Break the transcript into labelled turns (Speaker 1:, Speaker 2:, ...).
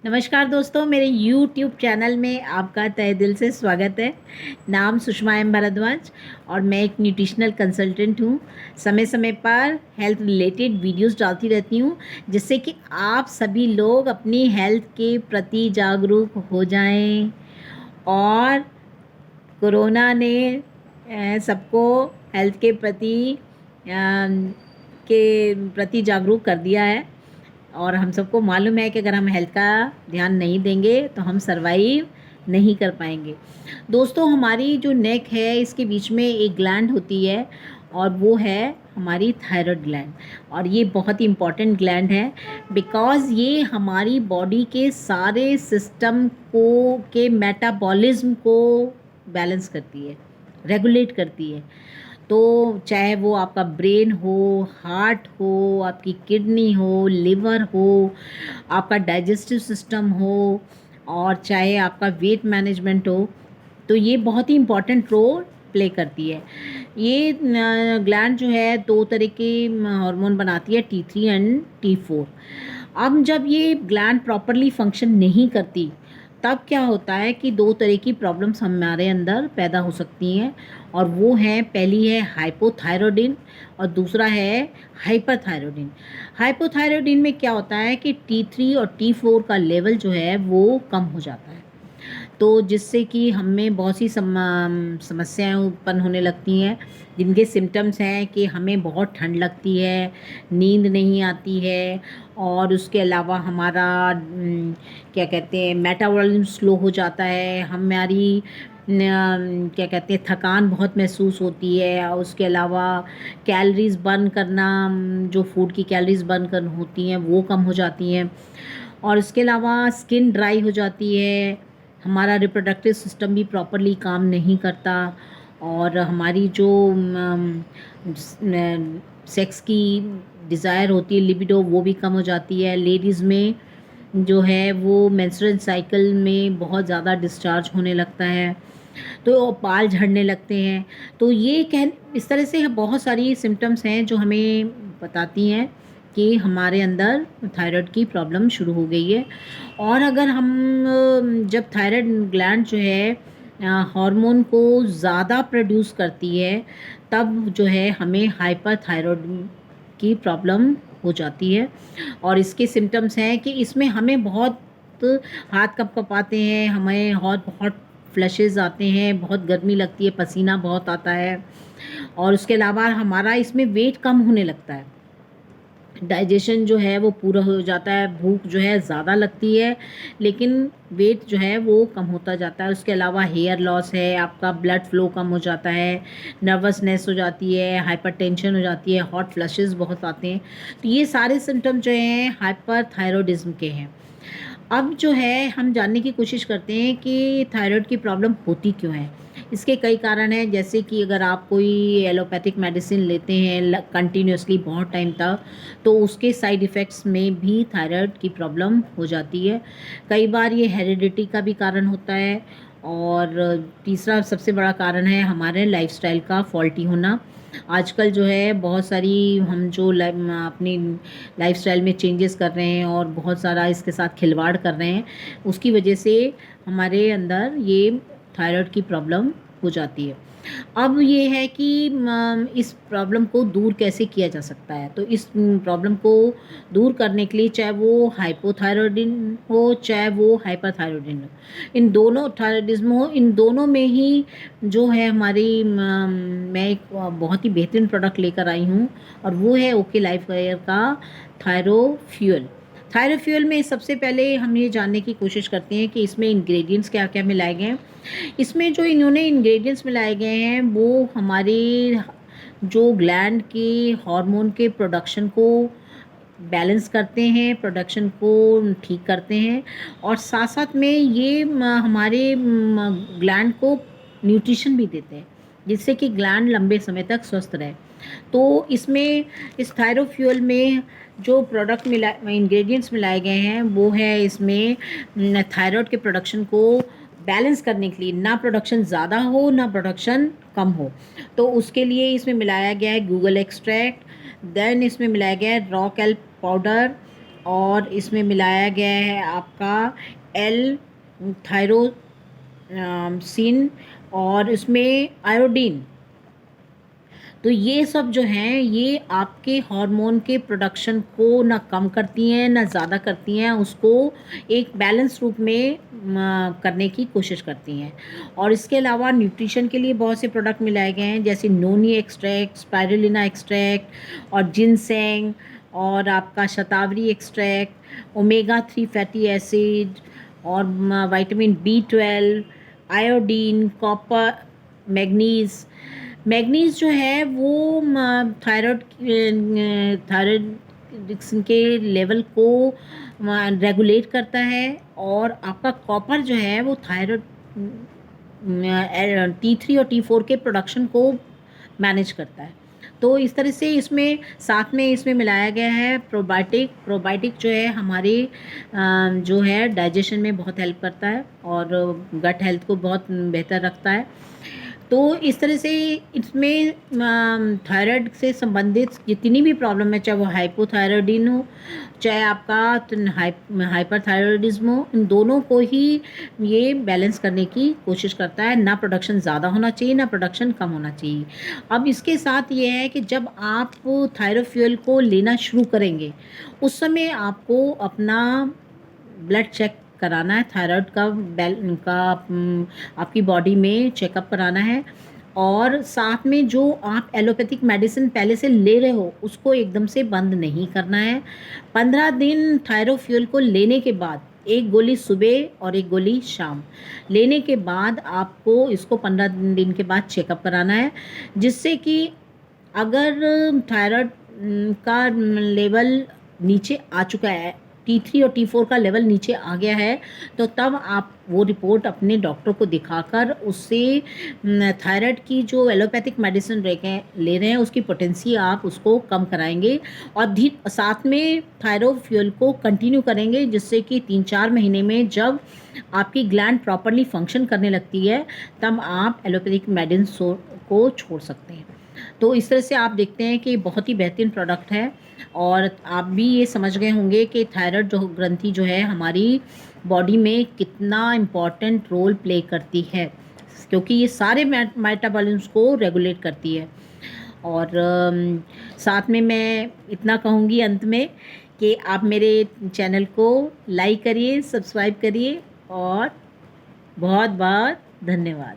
Speaker 1: नमस्कार दोस्तों, मेरे YouTube चैनल में आपका तहे दिल से स्वागत है। नाम सुषमा एम भारद्वाज और मैं एक न्यूट्रिशनल कंसल्टेंट हूँ। समय समय पर हेल्थ रिलेटेड वीडियोस डालती रहती हूँ, जिससे कि आप सभी लोग अपनी हेल्थ के प्रति जागरूक हो जाएं। और कोरोना ने सबको हेल्थ के प्रति जागरूक कर दिया है। और हम सबको मालूम है कि अगर हम हेल्थ का ध्यान नहीं देंगे तो हम सरवाइव नहीं कर पाएंगे। दोस्तों, हमारी जो नेक है इसके बीच में एक ग्लैंड होती है और वो है हमारी थायराइड ग्लैंड। और ये बहुत ही इम्पॉर्टेंट ग्लैंड है, बिकॉज़ ये हमारी बॉडी के सारे सिस्टम को के मेटाबॉलिज्म को बैलेंस करती है, रेगुलेट करती है। तो चाहे वो आपका ब्रेन हो, हार्ट हो, आपकी किडनी हो, लिवर हो, आपका डाइजेस्टिव सिस्टम हो, और चाहे आपका वेट मैनेजमेंट हो, तो ये बहुत ही इम्पॉर्टेंट रोल प्ले करती है। ये ग्लैंड जो है दो तरह के हार्मोन बनाती है, T3 एंड T4। अब जब ये ग्लैंड प्रॉपरली फंक्शन नहीं करती, तब क्या होता है कि दो तरह की प्रॉब्लम्स हमारे अंदर पैदा हो सकती हैं। और वो है, पहली है हाइपोथायरॉयडिन और दूसरा है हाइपरथायरॉयडिन। हाइपोथायरॉयडिन में क्या होता है कि T3 और T4 का लेवल जो है वो कम हो जाता है, तो जिससे कि हमें बहुत सी समस्याएं उत्पन्न होने लगती हैं, जिनके सिम्टम्स हैं कि हमें बहुत ठंड लगती है, नींद नहीं आती है, और उसके अलावा हमारा क्या कहते हैं, मेटाबॉलिज्म स्लो हो जाता है, हमारी क्या कहते हैं, थकान बहुत महसूस होती है। और उसके अलावा कैलोरीज बर्न करना, जो फूड की कैलोरीज बर्न कर होती हैं वो कम हो जाती हैं। और इसके अलावा स्किन ड्राई हो जाती है, हमारा रिप्रोडक्टिव सिस्टम भी प्रॉपरली काम नहीं करता, और हमारी जो सेक्स की डिज़ायर होती है, लिबिडो, वो भी कम हो जाती है। लेडीज़ में जो है वो मेंस्ट्रुअल साइकिल में बहुत ज़्यादा डिस्चार्ज होने लगता है, तो बाल झड़ने लगते हैं। तो ये कह इस तरह से बहुत सारी सिम्टम्स हैं जो हमें बताती हैं कि हमारे अंदर थायराइड की प्रॉब्लम शुरू हो गई है। और अगर हम जब थायराइड ग्लैंड जो है हार्मोन को ज़्यादा प्रोड्यूस करती है, तब जो है हमें हाइपरथायरॉयड की प्रॉब्लम हो जाती है। और इसके सिम्टम्स हैं कि इसमें हमें बहुत हाथ कँपाते हैं, हमें बहुत बहुत फ्लैशेस आते हैं, बहुत गर्मी लगती है, पसीना बहुत आता है। और उसके अलावा हमारा इसमें वेट कम होने लगता है, डाइजेशन जो है वो पूरा हो जाता है, भूख जो है ज़्यादा लगती है, लेकिन वेट जो है वो कम होता जाता है। उसके अलावा हेयर लॉस है, आपका ब्लड फ्लो कम हो जाता है, नर्वसनेस हो जाती है, हाइपरटेंशन हो जाती है, हॉट फ्लशेस बहुत आते हैं। तो ये सारे सिम्टम जो हैं हाइपरथायरॉयडिज्म के हैं। अब जो है हम जानने की कोशिश करते हैं कि थायराइड की प्रॉब्लम होती क्यों है। इसके कई कारण हैं, जैसे कि अगर आप कोई एलोपैथिक मेडिसिन लेते हैं कंटिन्यूसली बहुत टाइम तक, तो उसके साइड इफ़ेक्ट्स में भी थायराइड की प्रॉब्लम हो जाती है। कई बार ये हेरिडिटी का भी कारण होता है। और तीसरा सबसे बड़ा कारण है हमारे लाइफस्टाइल का फॉल्टी होना। आजकल जो है बहुत सारी हम जो अपनी लाइफस्टाइल में चेंजेस कर रहे हैं और बहुत सारा इसके साथ खिलवाड़ कर रहे हैं, उसकी वजह से हमारे अंदर ये थायराइड की प्रॉब्लम हो जाती है। अब ये है कि इस प्रॉब्लम को दूर कैसे किया जा सकता है। तो इस प्रॉब्लम को दूर करने के लिए, चाहे वो हाइपोथायरॉयडिन हो चाहे वो हाइपरथायरॉयडिन हो, इन दोनों थायरॉयडिज्म हो, इन दोनों में ही जो है हमारी मैं एक बहुत ही बेहतरीन प्रोडक्ट लेकर आई हूँ, और वो है ओके लाइफ केयर का थायरोफ्यूल। थायरोफ्यूल में सबसे पहले हम ये जानने की कोशिश करते हैं कि इसमें इंग्रेडिएंट्स क्या क्या मिलाए गए हैं। इसमें जो इन्होंने इंग्रेडिएंट्स मिलाए गए हैं वो हमारे जो ग्लैंड के हार्मोन के प्रोडक्शन को बैलेंस करते हैं, प्रोडक्शन को ठीक करते हैं, और साथ साथ में ये हमारे ग्लैंड को न्यूट्रिशन भी देते हैं, जिससे कि ग्लैंड लंबे समय तक स्वस्थ रहे। तो इसमें इस थायरोफ्यूल में जो प्रोडक्ट मिला इंग्रेडिएंट्स मिलाए गए हैं वो है, इसमें थायराइड के प्रोडक्शन को बैलेंस करने के लिए, ना प्रोडक्शन ज़्यादा हो ना प्रोडक्शन कम हो, तो उसके लिए इसमें मिलाया गया है गूगल एक्सट्रैक्ट। देन इसमें मिलाया गया है रॉ कैल्प पाउडर, और इसमें मिलाया गया है आपका एल थायरोसिन और इसमें आयोडीन। तो ये सब जो हैं ये आपके हार्मोन के प्रोडक्शन को ना कम करती हैं ना ज़्यादा करती हैं, उसको एक बैलेंस रूप में करने की कोशिश करती हैं। और इसके अलावा न्यूट्रिशन के लिए बहुत से प्रोडक्ट मिलाए गए हैं, जैसे नोनी एक्सट्रैक्ट, स्पाइरुलिना एक्सट्रैक्ट और जिनसेंग और आपका शतावरी एक्सट्रैक्ट, ओमेगा 3 फैटी एसिड और vitamin B12, iodine, copper, manganese. Manganese जो है वो थायराइड थायराइड के लेवल को रेगुलेट करता है, और आपका कॉपर जो है वो थायराइड T3 और T4 के प्रोडक्शन को मैनेज करता है। तो इस तरह से इसमें साथ में इसमें मिलाया गया है प्रोबायोटिक। प्रोबायोटिक जो है हमारे जो है डाइजेशन में बहुत हेल्प करता है और गट हेल्थ को बहुत बेहतर रखता है। तो इस तरह से इसमें थायराइड से संबंधित जितनी भी प्रॉब्लम है, चाहे वो हाइपोथायराइडिन हो, चाहे आपका हाइपरथायराइडिज्म हो, इन दोनों को ही ये बैलेंस करने की कोशिश करता है। ना प्रोडक्शन ज़्यादा होना चाहिए ना प्रोडक्शन कम होना चाहिए। अब इसके साथ ये है कि जब आप थायरोफ्यूल को लेना शुरू करेंगे उस समय आपको अपना ब्लड चेक कराना है, थायराइड आपकी बॉडी में चेकअप कराना है। और साथ में जो आप एलोपैथिक मेडिसिन पहले से ले रहे हो उसको एकदम से बंद नहीं करना है। 15 दिन थायरोफ्यूल को लेने के बाद, एक गोली सुबह और एक गोली शाम लेने के बाद आपको इसको 15 दिन के बाद चेकअप कराना है, जिससे कि अगर थायराइड का लेवल नीचे आ चुका है, T3 और T4 का लेवल नीचे आ गया है, तो तब आप वो रिपोर्ट अपने डॉक्टर को दिखाकर उससे थायराइड की जो एलोपैथिक मेडिसिन ले रहे हैं उसकी पोटेंसी आप उसको कम कराएंगे और साथ में थायरोफ्यूल को कंटिन्यू करेंगे, जिससे कि 3-4 महीने में जब आपकी ग्लैंड प्रॉपरली फंक्शन करने लगती है तब आप एलोपैथिक मेडिसिन को छोड़ सकते हैं। तो इस तरह से आप देखते हैं कि बहुत ही बेहतरीन प्रोडक्ट है। और आप भी ये समझ गए होंगे कि थायराइड जो ग्रंथि जो है हमारी बॉडी में कितना इम्पॉर्टेंट रोल प्ले करती है, क्योंकि ये सारे मेटाबॉलिज्म को रेगुलेट करती है। और साथ में मैं इतना कहूँगी अंत में कि आप मेरे चैनल को लाइक करिए, सब्सक्राइब करिए और बहुत बहुत धन्यवाद।